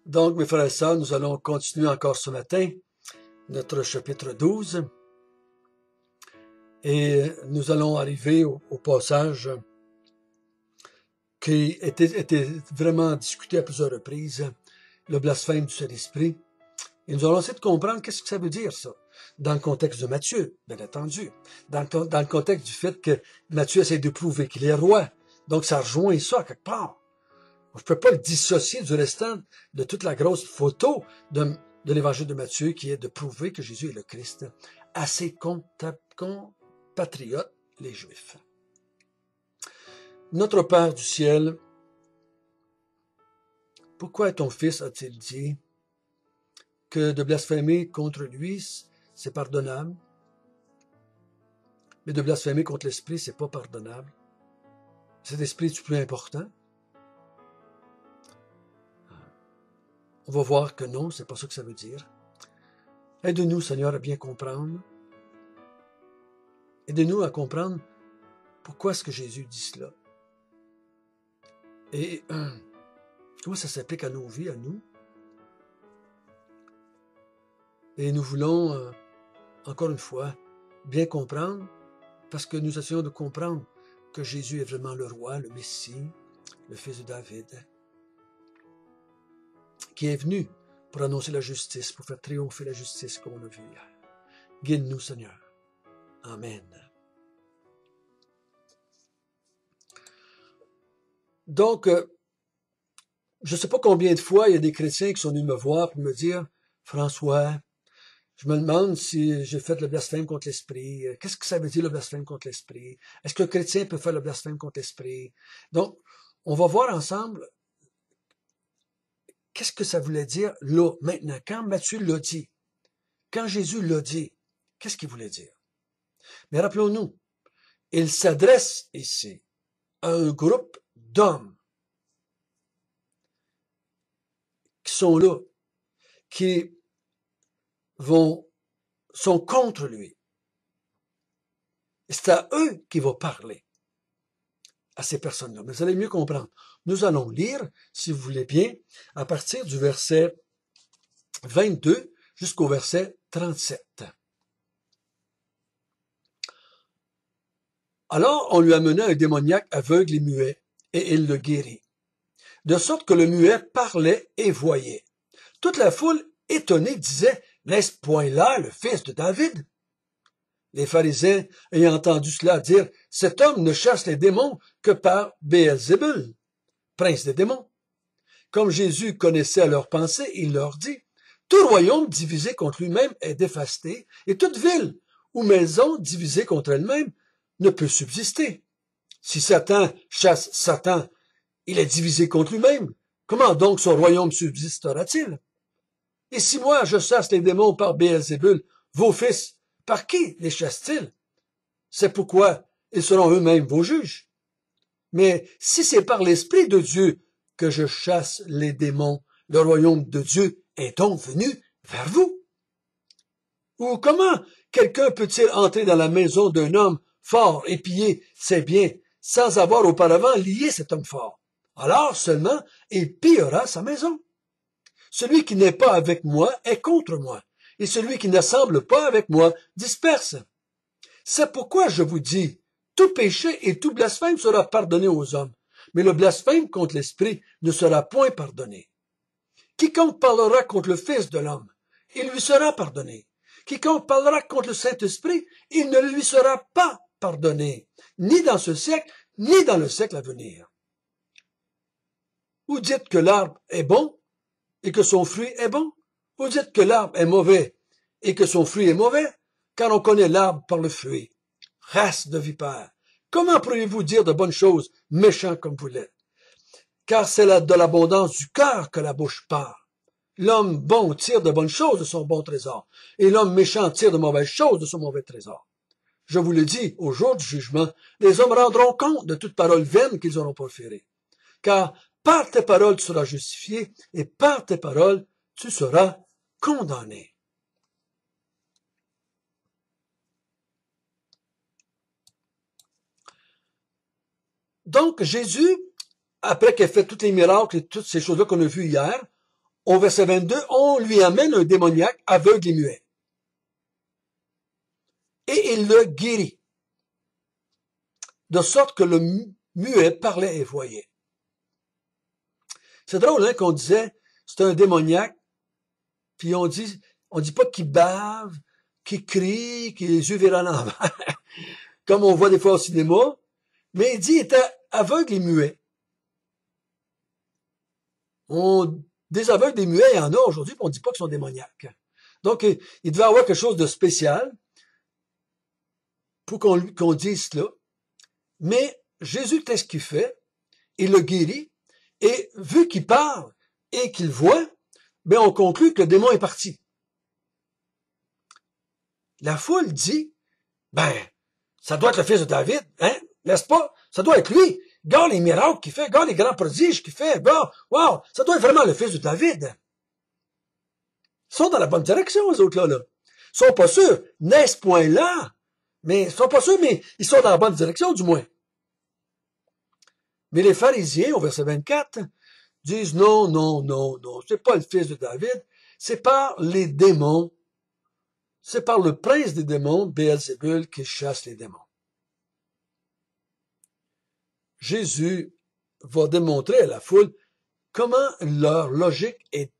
Donc, mes frères et sœurs, nous allons continuer encore ce matin notre chapitre 12 et nous allons arriver au passage qui était vraiment discuté à plusieurs reprises, le blasphème du Saint-Esprit. Et nous allons essayer de comprendre qu'est-ce que ça veut dire, ça, dans le contexte de Matthieu, bien entendu, dans le contexte du fait que Matthieu essaie de prouver qu'il est roi. Donc, ça rejoint ça quelque part. Je ne peux pas le dissocier du restant de toute la grosse photo de l'évangile de Matthieu qui est de prouver que Jésus est le Christ à ses compatriotes, les Juifs. Notre Père du ciel, pourquoi ton Fils a-t-il dit que de blasphémer contre lui, c'est pardonnable, mais de blasphémer contre l'Esprit, c'est pas pardonnable? Cet Esprit est-tu plus important? On va voir que non, c'est pas ça que ça veut dire. Aide-nous, Seigneur, à bien comprendre. Aide-nous à comprendre pourquoi est-ce que Jésus dit cela. Et comment ça s'applique à nos vies, à nous. Et nous voulons, encore une fois, bien comprendre, parce que nous essayons de comprendre que Jésus est vraiment le roi, le Messie, le fils de David, qui est venu pour annoncer la justice, pour faire triompher la justice comme on a vu hier. Guide-nous, Seigneur. Amen. Donc, je ne sais pas combien de fois il y a des chrétiens qui sont venus me voir pour me dire « François, je me demande si j'ai fait le blasphème contre l'Esprit. Qu'est-ce que ça veut dire le blasphème contre l'Esprit? Est-ce qu'un chrétien peut faire le blasphème contre l'Esprit? » Donc, on va voir ensemble qu'est-ce que ça voulait dire là, maintenant, quand Matthieu l'a dit, quand Jésus l'a dit, qu'est-ce qu'il voulait dire? Mais rappelons-nous, il s'adresse ici à un groupe d'hommes qui sont là, qui sont contre lui. Et c'est à eux qu'il va parler, à ces personnes-là. Mais vous allez mieux comprendre. Nous allons lire, si vous voulez bien, à partir du verset 22 jusqu'au verset 37. Alors on lui amena un démoniaque aveugle et muet, et il le guérit, de sorte que le muet parlait et voyait. Toute la foule, étonnée, disait, « N'est-ce point là le fils de David? » Les pharisiens, ayant entendu cela, dirent, « Cet homme ne chasse les démons que par Béelzébul, prince des démons. » Comme Jésus connaissait leurs pensées, il leur dit, « Tout royaume divisé contre lui-même est dévasté, et toute ville ou maison divisée contre elle-même ne peut subsister. Si Satan chasse Satan, il est divisé contre lui-même. Comment donc son royaume subsistera-t-il? Et si moi je chasse les démons par Béelzébul, vos fils, par qui les chassent-ils? C'est pourquoi ils seront eux-mêmes vos juges. Mais si c'est par l'Esprit de Dieu que je chasse les démons, le royaume de Dieu est donc venu vers vous. Ou comment quelqu'un peut-il entrer dans la maison d'un homme fort et piller ses biens sans avoir auparavant lié cet homme fort? Alors seulement il pillera sa maison. Celui qui n'est pas avec moi est contre moi, et celui qui n'assemble pas avec moi disperse. C'est pourquoi je vous dis, tout péché et tout blasphème sera pardonné aux hommes, mais le blasphème contre l'Esprit ne sera point pardonné. Quiconque parlera contre le Fils de l'homme, il lui sera pardonné. Quiconque parlera contre le Saint-Esprit, il ne lui sera pas pardonné, ni dans ce siècle, ni dans le siècle à venir. Vous dites que l'arbre est bon et que son fruit est bon? Vous dites que l'arbre est mauvais et que son fruit est mauvais? Car on connaît l'arbre par le fruit. Race de vipères, comment pourriez-vous dire de bonnes choses, méchants comme vous l'êtes? Car c'est de l'abondance du cœur que la bouche parle. L'homme bon tire de bonnes choses de son bon trésor, et l'homme méchant tire de mauvaises choses de son mauvais trésor. Je vous le dis, au jour du jugement, les hommes rendront compte de toute parole vaine qu'ils auront proférée. Car par tes paroles tu seras justifié, et par tes paroles tu seras condamné. Donc Jésus, après qu'il ait fait tous les miracles et toutes ces choses-là qu'on a vues hier, au verset 22, on lui amène un démoniaque aveugle et muet. Et il le guérit. De sorte que le muet parlait et voyait. C'est drôle, hein, qu'on disait, c'est un démoniaque, puis on dit pas qu'il bave, qu'il crie, qu'il a les yeux virés à l'envers, comme on voit des fois au cinéma, mais il dit, il était aveugle et muet. Des aveugles, des muets, il y en a aujourd'hui, puis on dit pas qu'ils sont démoniaques. Donc, il devait avoir quelque chose de spécial pour qu'on dise cela. Mais Jésus, qu'est-ce qu'il fait? Il le guérit, et vu qu'il parle et qu'il voit, ben on conclut que le démon est parti. La foule dit, ben, ça doit être le fils de David, hein? N'est-ce pas? Ça doit être lui. Regarde les miracles qu'il fait, regarde les grands prodiges qu'il fait. Bon, wow, ça doit être vraiment le fils de David. Ils sont dans la bonne direction, les autres là. Ils sont pas sûrs, n'est-ce point-là? Mais ils sont pas sûrs, mais ils sont dans la bonne direction, du moins. Mais les pharisiens, au verset 24, disent non, non, non, non, c'est pas le fils de David, c'est par les démons, c'est par le prince des démons, Béelzébul, qui chasse les démons. Jésus va démontrer à la foule comment leur logique est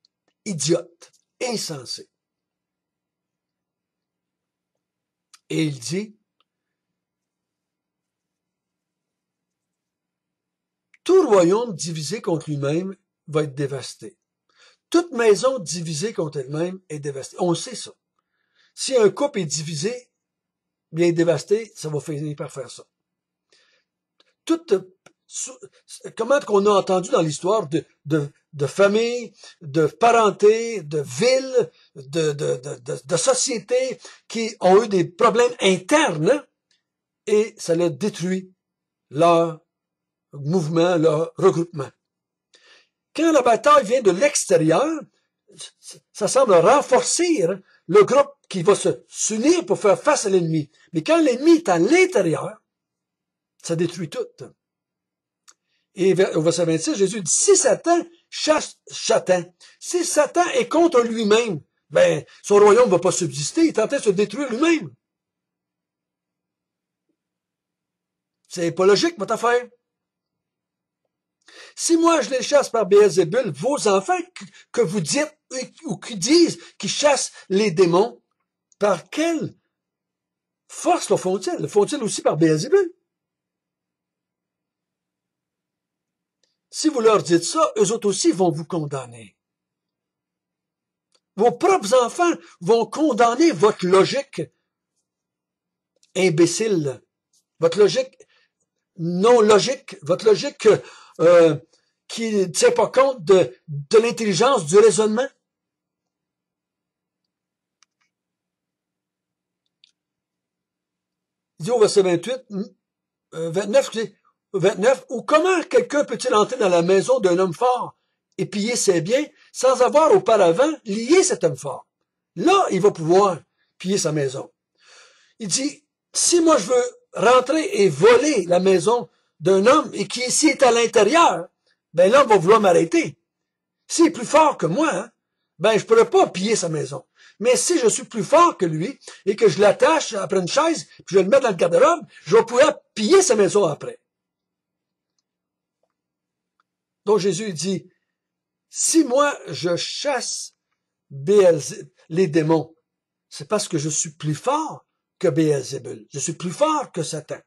idiote, insensée. Et il dit, tout royaume divisé contre lui-même va être dévasté. Toute maison divisée contre elle-même est dévastée. On sait ça. Si un couple est divisé, bien dévasté, ça va finir par faire ça. Comment qu'on a entendu dans l'histoire de famille, de parenté, de villes, de sociétés qui ont eu des problèmes internes et ça leur détruit leur mouvement, leur regroupement. Quand la bataille vient de l'extérieur, ça semble renforcer le groupe qui va s'unir pour faire face à l'ennemi. Mais quand l'ennemi est à l'intérieur, ça détruit tout. Et au verset 26, Jésus dit, si Satan chasse Satan, si Satan est contre lui-même, ben, son royaume ne va pas subsister, il est en train de se détruire lui-même. C'est pas logique, votre affaire. Si moi je les chasse par Béelzébul, vos enfants que vous dites ou qui disent qu'ils chassent les démons, par quelle force le font-ils? Le font-ils aussi par Béelzébul? Si vous leur dites ça, eux autres aussi vont vous condamner. Vos propres enfants vont condamner votre logique imbécile, votre logique non logique, votre logique qui ne tient pas compte de l'intelligence, du raisonnement. Il dit au verset 29, ou comment quelqu'un peut-il entrer dans la maison d'un homme fort et piller ses biens sans avoir auparavant lié cet homme fort? Là, il va pouvoir piller sa maison. Il dit, si moi je veux rentrer et voler la maison d'un homme et qui ici est à l'intérieur, ben l'homme va vouloir m'arrêter. S'il est plus fort que moi, hein, ben je pourrais pas piller sa maison. Mais si je suis plus fort que lui et que je l'attache après une chaise, puis je le mets dans le garde-robe, je vais pouvoir piller sa maison après. Donc Jésus dit, si moi je chasse les démons, c'est parce que je suis plus fort que Béelzébul. Je suis plus fort que Satan.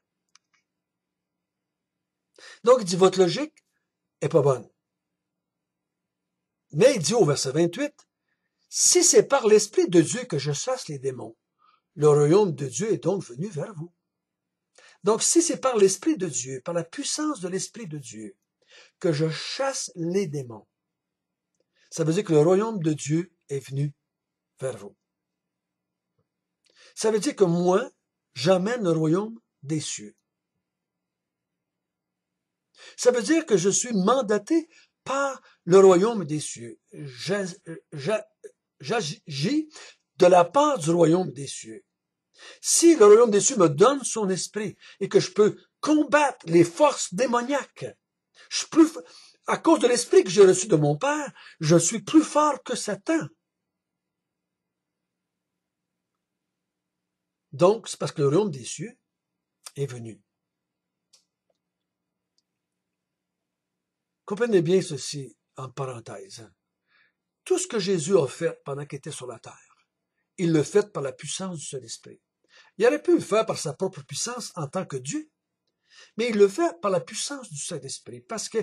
Donc il dit, votre logique est pas bonne. Mais il dit au verset 28, si c'est par l'Esprit de Dieu que je chasse les démons, le royaume de Dieu est donc venu vers vous. Donc si c'est par l'Esprit de Dieu, par la puissance de l'Esprit de Dieu, que je chasse les démons, ça veut dire que le royaume de Dieu est venu vers vous. Ça veut dire que moi, j'amène le royaume des cieux. Ça veut dire que je suis mandaté par le royaume des cieux. J'agis de la part du royaume des cieux. Si le royaume des cieux me donne son esprit et que je peux combattre les forces démoniaques, je peux à cause de l'esprit que j'ai reçu de mon Père, je suis plus fort que Satan. Donc, c'est parce que le royaume des cieux est venu. Comprenez bien ceci en parenthèse. Tout ce que Jésus a fait pendant qu'il était sur la terre, il le fait par la puissance du Saint-Esprit. Il aurait pu le faire par sa propre puissance en tant que Dieu, mais il le fait par la puissance du Saint-Esprit, parce que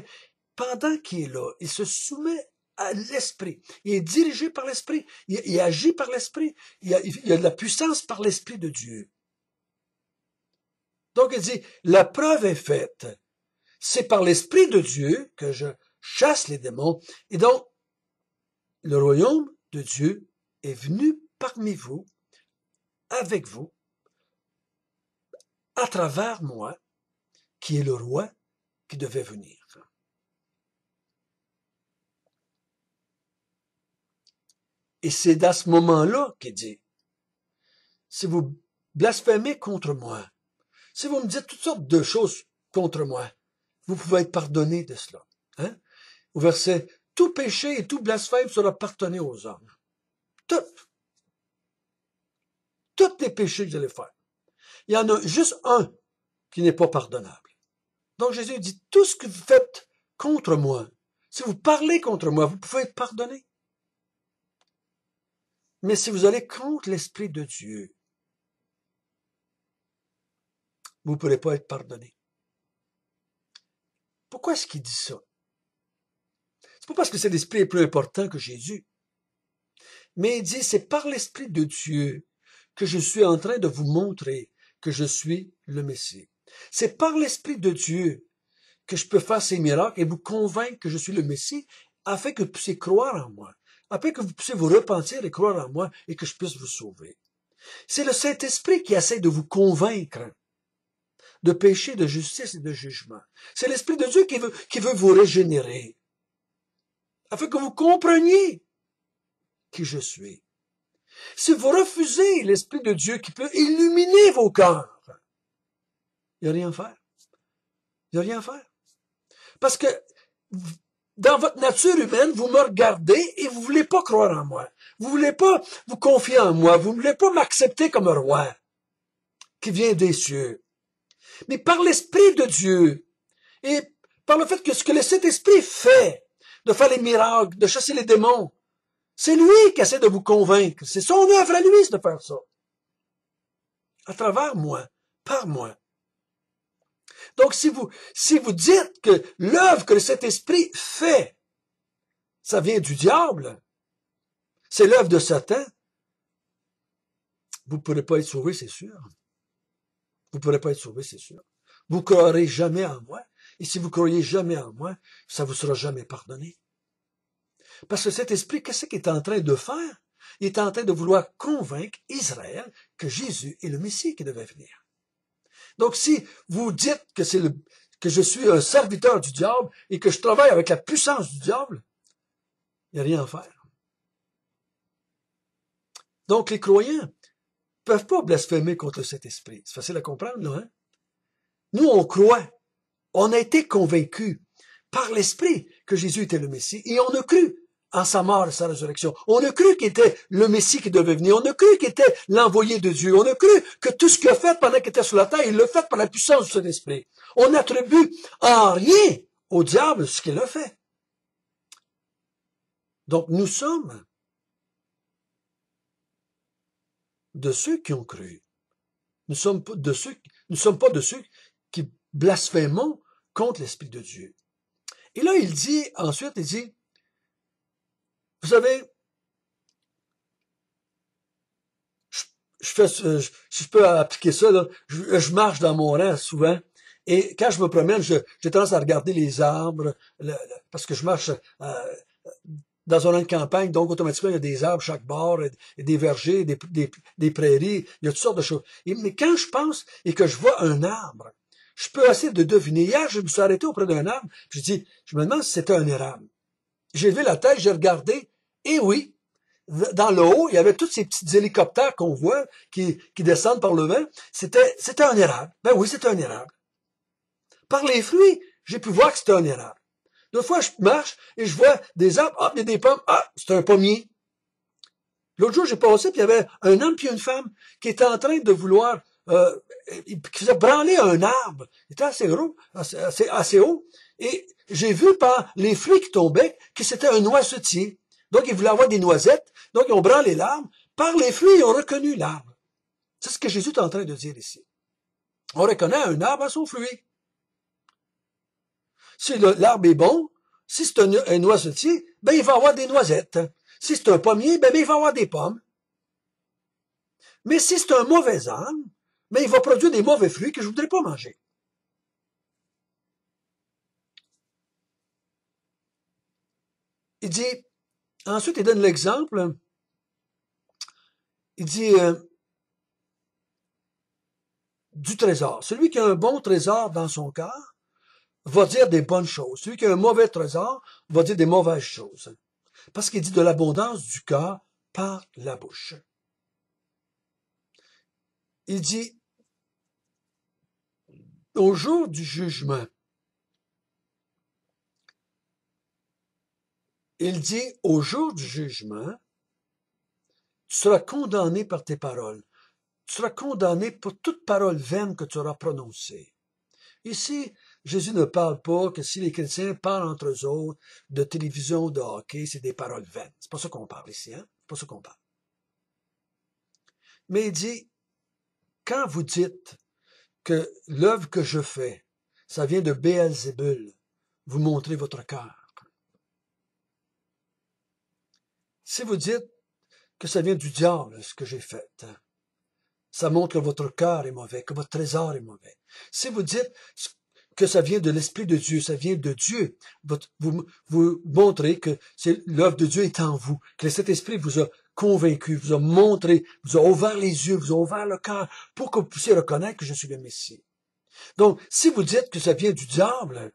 pendant qu'il est là, il se soumet à l'Esprit. Il est dirigé par l'Esprit. Il agit par l'Esprit. Il y a de la puissance par l'Esprit de Dieu. Donc il dit, la preuve est faite. C'est par l'Esprit de Dieu que je chasse les démons. Et donc, le royaume de Dieu est venu parmi vous, avec vous, à travers moi, qui est le roi qui devait venir. Et c'est dans ce moment-là qu'il dit, si vous blasphémez contre moi, si vous me dites toutes sortes de choses contre moi, vous pouvez être pardonné de cela. Hein? Au verset, tout péché et tout blasphème sera pardonné aux hommes. Tous les péchés que vous allez faire. Il y en a juste un qui n'est pas pardonnable. Donc Jésus dit, tout ce que vous faites contre moi, si vous parlez contre moi, vous pouvez être pardonné. Mais si vous allez contre l'Esprit de Dieu, vous ne pourrez pas être pardonné. Pourquoi est-ce qu'il dit ça? C'est pas parce que cet esprit est plus important que Jésus. Mais il dit, c'est par l'Esprit de Dieu que je suis en train de vous montrer que je suis le Messie. C'est par l'Esprit de Dieu que je peux faire ces miracles et vous convaincre que je suis le Messie afin que vous puissiez croire en moi, afin que vous puissiez vous repentir et croire en moi et que je puisse vous sauver. C'est le Saint-Esprit qui essaie de vous convaincre de péché, de justice et de jugement. C'est l'Esprit de Dieu qui veut vous régénérer, afin que vous compreniez qui je suis. Si vous refusez l'Esprit de Dieu qui peut illuminer vos cœurs, il n'y a rien à faire. Il n'y a rien à faire. Parce que dans votre nature humaine, vous me regardez et vous ne voulez pas croire en moi. Vous ne voulez pas vous confier en moi. Vous ne voulez pas m'accepter comme un roi qui vient des cieux. Mais par l'Esprit de Dieu et par le fait que ce que le Saint-Esprit fait, de faire les miracles, de chasser les démons, c'est lui qui essaie de vous convaincre. C'est son œuvre à lui de faire ça. À travers moi, par moi. Donc, si vous dites que l'œuvre que le Saint-Esprit fait, ça vient du diable, c'est l'œuvre de Satan, vous ne pourrez pas être sauvé, c'est sûr. Vous ne pourrez pas être sauvé, c'est sûr. Vous ne croirez jamais en moi. Et si vous ne croyez jamais en moi, ça ne vous sera jamais pardonné. Parce que cet esprit, qu'est-ce qu'il est en train de faire? Il est en train de vouloir convaincre Israël que Jésus est le Messie qui devait venir. Donc, si vous dites que je suis un serviteur du diable et que je travaille avec la puissance du diable, il n'y a rien à faire. Donc, les croyants ne peuvent pas blasphémer contre cet esprit. C'est facile à comprendre, là, hein? Nous, on croit. On a été convaincus par l'esprit que Jésus était le Messie et on a cru en sa mort et sa résurrection. On a cru qu'il était le Messie qui devait venir. On a cru qu'il était l'envoyé de Dieu. On a cru que tout ce qu'il a fait pendant qu'il était sur la terre, il l'a fait par la puissance de son esprit. On n'attribue en rien au diable ce qu'il a fait. Donc nous sommes de ceux qui ont cru. Nous ne sommes pas de ceux qui blasphémons contre l'Esprit de Dieu. Et là, il dit, vous savez, si je peux appliquer ça, là, je marche dans mon rang souvent, et quand je me promène, j'ai tendance à regarder les arbres, parce que je marche dans un rang de campagne, donc automatiquement, il y a des arbres chaque bord, et des vergers, des prairies, il y a toutes sortes de choses. Mais quand je pense et que je vois un arbre, je peux essayer de deviner. Hier, je me suis arrêté auprès d'un arbre, puis je me demande si c'était un érable. J'ai levé la tête, j'ai regardé, et oui, dans le haut, il y avait tous ces petits hélicoptères qu'on voit qui descendent par le vent. C'était un érable. Ben oui, c'était un érable. Par les fruits, j'ai pu voir que c'était un érable. D'autres fois, je marche et je vois des arbres, il y a des pommes, c'est un pommier. L'autre jour, j'ai passé, puis il y avait un homme puis une femme qui étaient en train de vouloir, qui faisaient branler un arbre. Il était assez gros, assez haut. Et j'ai vu par les fruits qui tombaient que c'était un noisetier. Donc, ils voulaient avoir des noisettes. Donc, ils ont branlé l'arbre. Par les fruits, ils ont reconnu l'arbre. C'est ce que Jésus est en train de dire ici. On reconnaît un arbre à son fruit. Si l'arbre est bon, si c'est un noisetier, ben, il va avoir des noisettes. Si c'est un pommier, ben, il va avoir des pommes. Mais si c'est un mauvais arbre, ben, il va produire des mauvais fruits que je ne voudrais pas manger. Il dit, ensuite, il donne l'exemple. Il dit, du trésor. Celui qui a un bon trésor dans son cœur va dire des bonnes choses. Celui qui a un mauvais trésor va dire des mauvaises choses. Parce qu'il dit de l'abondance du cœur par la bouche. Il dit, au jour du jugement, il dit, au jour du jugement, tu seras condamné par tes paroles. Tu seras condamné pour toute parole vaine que tu auras prononcée. Ici, Jésus ne parle pas que si les chrétiens parlent entre eux autres de télévision, de hockey, c'est des paroles vaines. C'est pas ça qu'on parle ici, hein? C'est pas ça qu'on parle. Mais il dit, quand vous dites que l'œuvre que je fais, ça vient de Béelzébul, vous montrez votre cœur. Si vous dites que ça vient du diable, ce que j'ai fait, ça montre que votre cœur est mauvais, que votre trésor est mauvais. Si vous dites que ça vient de l'Esprit de Dieu, ça vient de Dieu, vous montrez que l'œuvre de Dieu est en vous, que cet esprit vous a convaincu, vous a montré, vous a ouvert les yeux, vous a ouvert le cœur pour que vous puissiez reconnaître que je suis le Messie. Donc, si vous dites que ça vient du diable,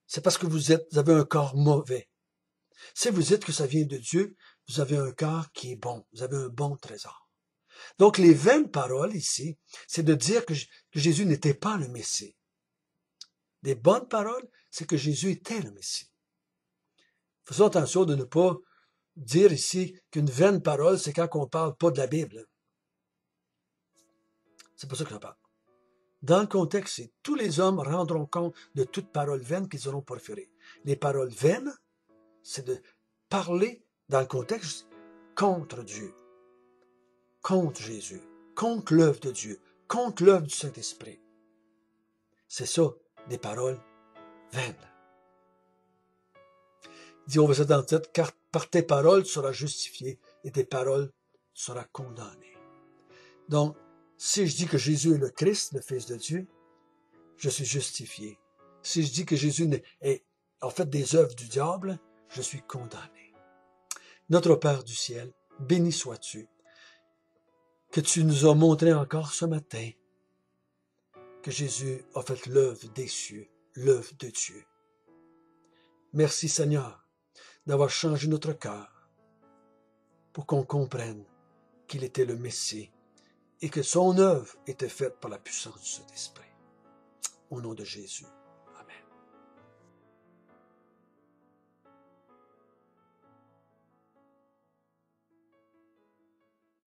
c'est parce que vous avez un corps mauvais. Si vous dites que ça vient de Dieu, vous avez un cœur qui est bon, vous avez un bon trésor. Donc, les vaines paroles ici, c'est de dire que Jésus n'était pas le Messie. Des bonnes paroles, c'est que Jésus était le Messie. Faisons attention de ne pas dire ici qu'une vaine parole, c'est quand on ne parle pas de la Bible. C'est pas ça que je parle. Dans le contexte, c'est tous les hommes rendront compte de toute parole vaine qu'ils auront proférée. Les paroles vaines, c'est de parler dans le contexte contre Dieu, contre Jésus, contre l'œuvre de Dieu, contre l'œuvre du Saint-Esprit. C'est ça, des paroles vaines. Il dit au verset 37, car par tes paroles tu seras justifié et tes paroles tu seras condamné. Donc, si je dis que Jésus est le Christ, le Fils de Dieu, je suis justifié. Si je dis que Jésus est en fait des œuvres du diable, je suis condamné. Notre Père du ciel, béni sois-tu, que tu nous as montré encore ce matin que Jésus a fait l'œuvre des cieux, l'œuvre de Dieu. Merci Seigneur d'avoir changé notre cœur pour qu'on comprenne qu'il était le Messie et que son œuvre était faite par la puissance du Saint-Esprit. Au nom de Jésus.